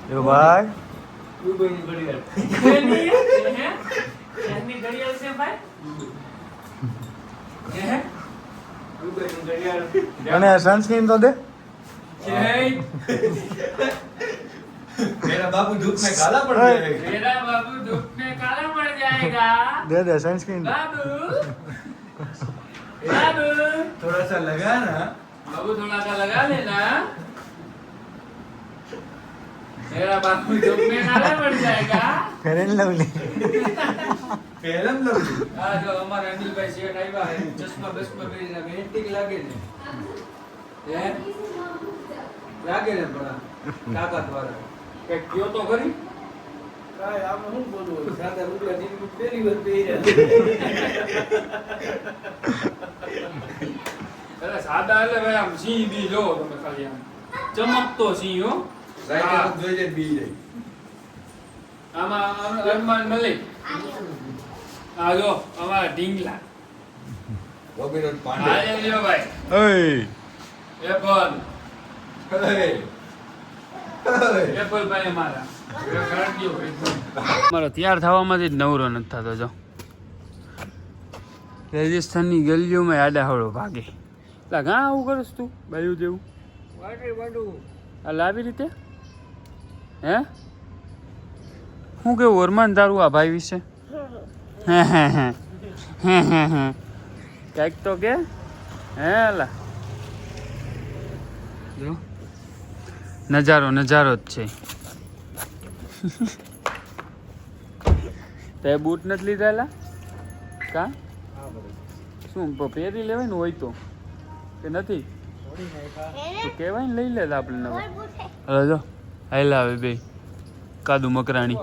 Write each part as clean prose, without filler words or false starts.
यो भाई અને સનસ્ક્રીન તો દે मेरा बाबू धूप में काला पड़ जाएगा मेरा बाबू धूप में काला पड़ जाएगा दे सनस्क्रीन बाबू बाबू थोड़ा सा लगा ना बाबू थोड़ा सा लगा लेना मेरा बाबू धूप में काला पड़ जाएगा फेर એન લવલી ફેલમ લઉં આ જો અમારા અનિલભાઈ શેઠ આવ્યા હે ચશ્મા બસમાં પહેરીને મેન્ટિક લાગે ને હે લાગે ને બડા તાકાત વાળા કે કયો તો ખરી કાઈ આપણે શું બોલવું સાદા રૂપિયા જીની પહેલી વાર પહેર્યા અરે સાદા એટલે ભાઈ આમ સિંહ બી જો તમે ખાલી આમ ચમકતો સિંહ હો રાઈટ જોઈએ બી જાય આમાં અરમાન મલિક આ જો અમારા ઢીંગલા રોબિન આ પાંડે લ્યો ભાઈ ઓય એપલ હે એપલ ભાઈ અમારા મારો તૈયાર થવામાંથી જ નવરો નથી થતો જો રાજસ્થાનની ગલીઓમાં આડાહળો ભાગે એટલે ઘા આવું કરસ તું બાયું જેવું આ લાવી રીતે હે હું કેવું અરમાન તારું આ ભાઈ વિશે કંઈક તો કે હે અલા જો નજારો નજારો જ છે તે બૂટ નથી લીધા એલા કા શું પહેરી લેવાય ને હોય તો કે નથી તો કહેવાય ને લઈ લે આપણે નવા હલો જો હાઈલા આવે બે કાદુ મકરાણી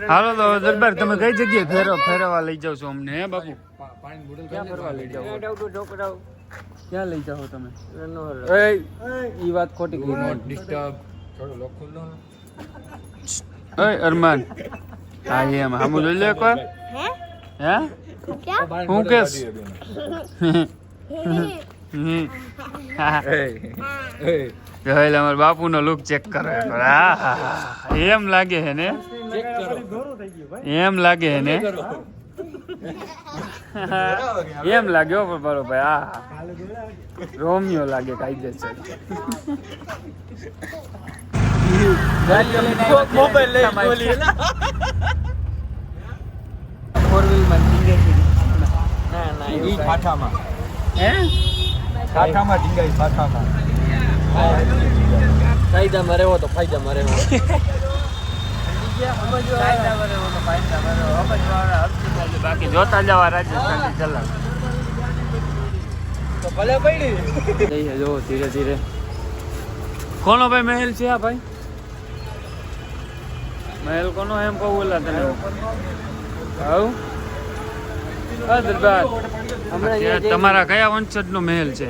હાલો તો દરબાર તમે કઈ જગ્યાએ ફેરવા લઈ જાવ છો અમને હે બાપુ ક્યાં ફરવા લઈ જાવ ક્યાં લઈ જાઓ તમે ઈ વાત ખોટી કરી નોટ ડિસ્ટર્બ થોડું લોક ખુલ્લો ઓય અરમાન હા એમ હામુ જોઈ લે એકવાર હે હું કેસ જોઈ અમાર બાપુ નો લુક ચેક કરો એમ લાગે હે ને એમ લાગે હે ને એમ લાગ્યો પણ બરોબર આ રોમિયો લાગે કાયદેસર મોબાઈલ લઈ બોલી ફોર વ્હીલ માં ના ઈ પાઠામાં હે પાઠામાં ઢીંગાઈ પાઠામાં કાયદામાં રહેવો તો ફાયદામાં રહેવો બાકી જોતા જવા રાજસ્થાન ચલાવ તો ભલે પડી જો ધીરે ધીરે કોનો ભાઈ મહેલ છે આ ભાઈ મહેલ કોનો એમ કહું ઓલા તને આવું દરબાર તમારા કયા વંશજ નો મહેલ છે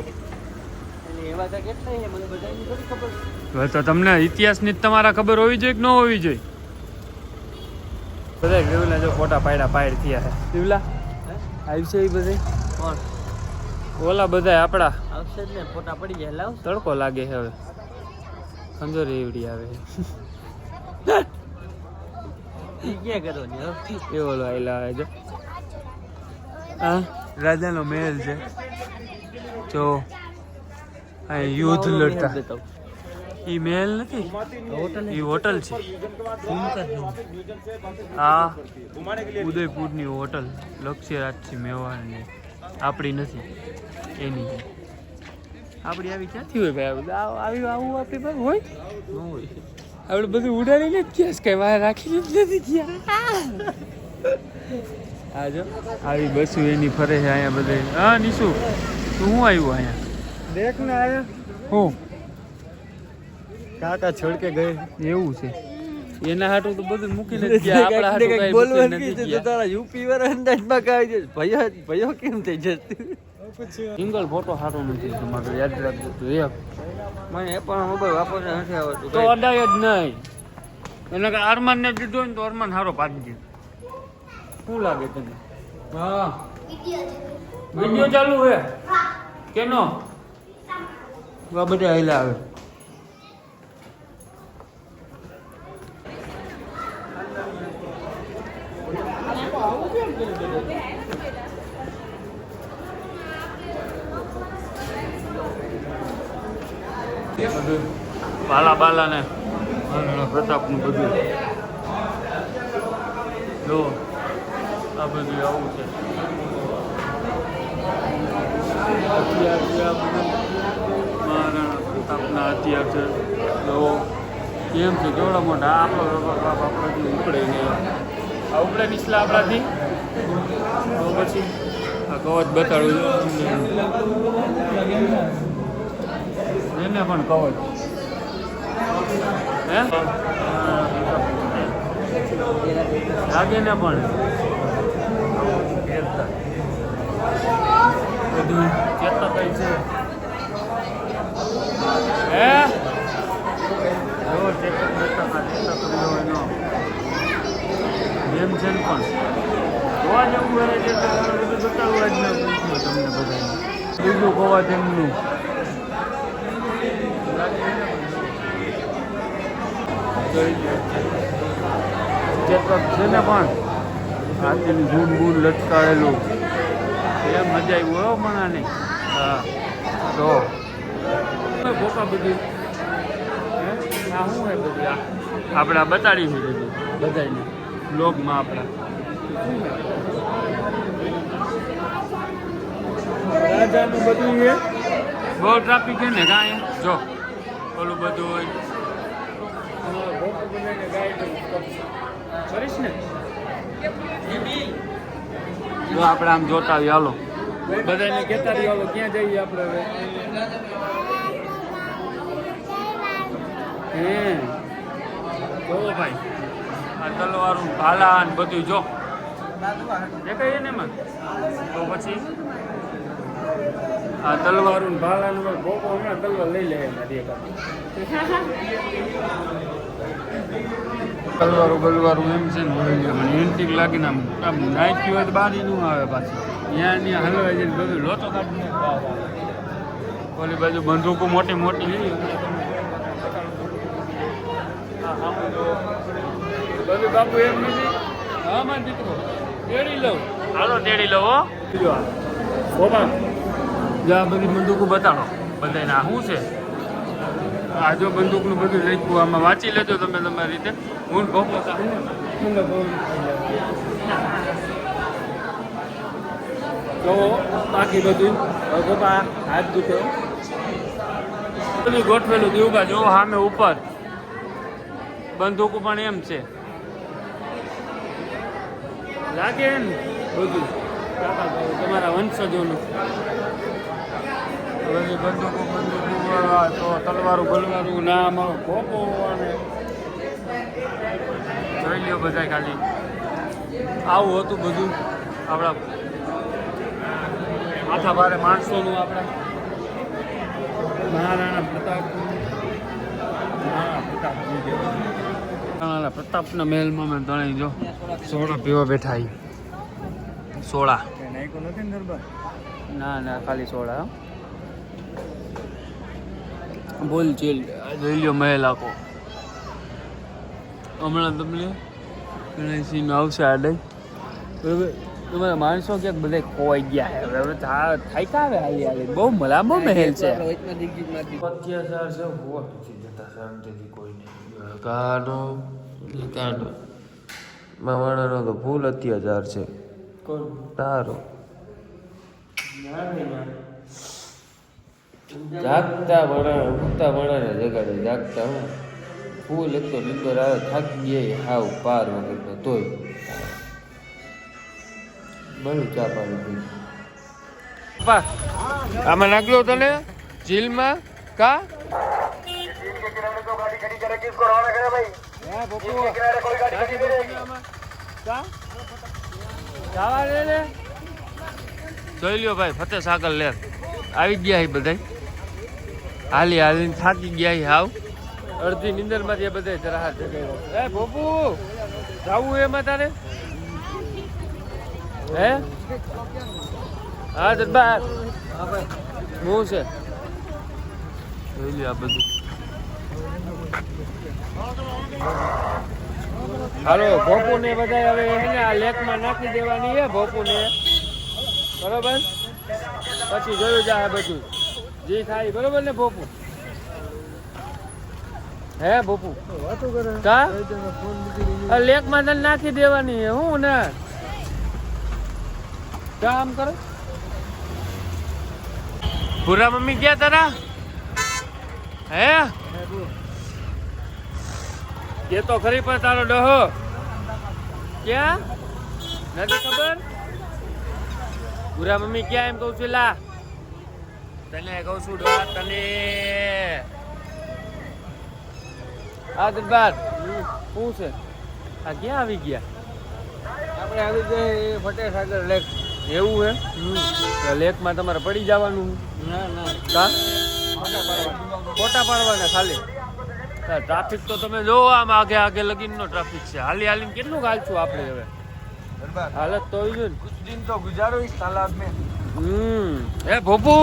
એવા તો કેટલા છે મને બધાની થોડી ખબર હવે તો તમને ઇતિહાસની તમારા ખબર હોવી જોઈએ કે ન હોવી જોઈએ બધા કેવલા જો ફોટા પાડ થયા છે કેવલા આવી છે એ બધે કોણ ઓલા બધા આપડા આવશે જ ને ફોટા પડી જાય લાવ તડકો લાગે છે હવે ખંજોરી એવડી આવે ઈ ક્યાં કરો ને એ ઓલો આયલા આવે જો હા રાજાનો મહેલ છે જો આ યુદ્ધ લડતા ઈ મહેલ નથી ઈ હોટલ છે આ ઉદયપુરની હોટલ લક્ષ્યરાજસિંહ મેવાડની આપણી નથી એની છે આપણી આવી ક્યાંથી હોય ભાઈ આવી આવું આપણી પાસે હોય ન હોય આપણે બધું ઉડાડીને જ ગયા કઈ મારે રાખીને જ નથી ગયા હા જો આવી બસો એની ફરે છે અહીંયા બધે હા નીશુ તું હું આવ્યું અહીંયા દેખ ને આયા હું કાકા છોડ કે ગયે એવું છે એના હાટું તો બધું મૂકીને જ ગયા આપણા હાટું કઈ બોલવાનું મૂકીને કીધું નથી તો તારા યુપી વાળા અંદાજમાં કાઈ છે ભયો કેમ થઈ જતું સિંગલ ફોટો હાટો નથી તમારો યાદ રાખજો તું એક મને એ પણ મોબાઈલ વાપરતા નથી આવડતું તો અડાય જ નહીં એને કે અરમાન ને દીધો ને તો અરમાન હારો પાડી દે શું લાગે તને હા વિડિયો ચાલુ હે કેનો આ બધા હેલા આવે બાલા બાલા ને પ્રતાપ નું બધું જો આ બધું આવું છે મહારાણા પ્રતાપના હથિયાર છે તો કેમ છે કેવડા મોટા આપણો બાપ આપણાથી ઉપડે નહીં આ ઉપડે નીચલા આપણાથી તો પછી આ કવચ બતાડું એને પણ કવચ હે લાગે ને પણ બધું ચેતા કઈ છે હે જો ચેતક એનો એમ છે ને પણ જોવા જવું હોય છે બધું બતાવવા જ ન તમને બધા બીજું કવા તેમનું ચેતક છે ને પણ હાથીની ગુણ ગુણ લટકાયેલું એમ મજા આવી હોય મણા નહીં હા તો ગોપા બધું આ શું હોય બધું આપણે આ બતાડીશું બધું બધાને બ્લોગમાં આપણા રાજાનું બધું છે બહુ ટ્રાફિક છે ને કાંઈ જો ઓલું બધું હોય કરીશ ને જો આપણે આમ જોતા આવીએ હાલો બધાને કહેતા રહીએ હાલો ક્યાં જઈએ આપણે હવે હે જો ભાઈ આ તલવારું ભાલા ને બધું જો દેખાય ને એમાં તો પછી આ તલવારું ભાલાનું ગોપો હમણાં તલવાર લઈ લે એમાં તલવારું બલવારું એમ છે ને મને એન્ટિક લાગીને આમ નાખ્યું હોય તો બારી નું આવે પાછી ત્યાં હલવાઈ જઈને બધું લોચો કાઢીને ઓલી બાજુ બંદૂકો મોટી મોટી લીધી બધું બાપુ એમ નથી હા માં દીકરો તેડી લઉં હાલો તેડી લઉં હો બોબા જો આ બધી બંદૂકો બતાડો બધાને આ શું છે આ જો બંદૂકનું બધું લખ્યું આમાં વાંચી લેજો તમે તમારી રીતે હું જો બાકી બધું ગોપા હાથ દુખો બધું ગોઠવેલું દેવબા જો સામે ઉપર બંદૂકો પણ એમ છે લાગે ને બધું તમારા વંશજોનું બધી બંદૂકો તો તલવારું બલવારું ના અમારો ખોપો અને જોઈ લ્યો બધા ખાલી આવું હતું બધું આપણા માથા ભારે માણસોનું આપણા મહારાણા પ્રતાપના મહેલમાં મેં તણાઈ જો સોડા પીવા બેઠા સોડા ના ના ખાલી સોડા બોલ ચેલ જોઈ લ્યો મહેલ આખો હમણાં તમને ઘણા સીન આવશે આડે બરાબર તમારા માણસો ક્યાંક બધા ખોવાઈ ગયા છે હવે થાય કાવે હાલી હાલી બહુ મલાબો મહેલ છે 50,000 છે વોટ થી જતા શાંતિથી કોઈ નહીં કાનો મામાનો તો ફૂલ 70,000 છે કોણ તારો જાગતા વણા જગાડે જાગતા હું ફૂલ એક તો નીંદર આવે થાકી ગયા હાવ પાર વગર તોય બરું ચા પાણી આમાં નાખલો તને જેલમાં કા જોઈ લ્યો ભાઈ ફતેહ સાગર લેર આવી ગયા બધા હાલી હાલીને થાકી ગયા હાવ અડધી નીંદર માંથી બધા જરા જગાડ્યો ભોપુ જાવું એમાં તારે હે હા દરબાર હું છે જોઈ લ્યો આ બધું. હાલો ભોપુ ને બધા હવે એને આ લેકમાં નાખી દેવાની છે ભોપુ ને, બરોબર. પછી જોયું જાય બધું જે થાય, બરોબર ને ભોપુ? હે ભોપુ કા લેકમાં તને નાખી દેવાની છે હું ને કામ કરો. ભૂરા મમ્મી ક્યાં તારા? હે કે તો ખરી પણ તારો ડહો ક્યાં નથી ખબર? ભૂરા મમ્મી ક્યાં એમ કહું છું? લા તને કહું છું ડોહા તને આ દરબાર શું છે આ ક્યાં આવી ગયા? આપણે આવી ગઈ ફતેસાગર લેક. એવું હે લેકમાં તમારે પડી જવાનું? ના ના કા ફોટા પાડવાના ખાલી? ટ્રાફિક તો તમે જોવો આમ આગે આગે લગીનનો ટ્રાફિક છે. હાલી હાલીને કેટલું હાલશું આપણે હવે? હાલત તો હોય છે ને. कुछ दिन तो गुजारो इस तालाब में. હે ભોપુ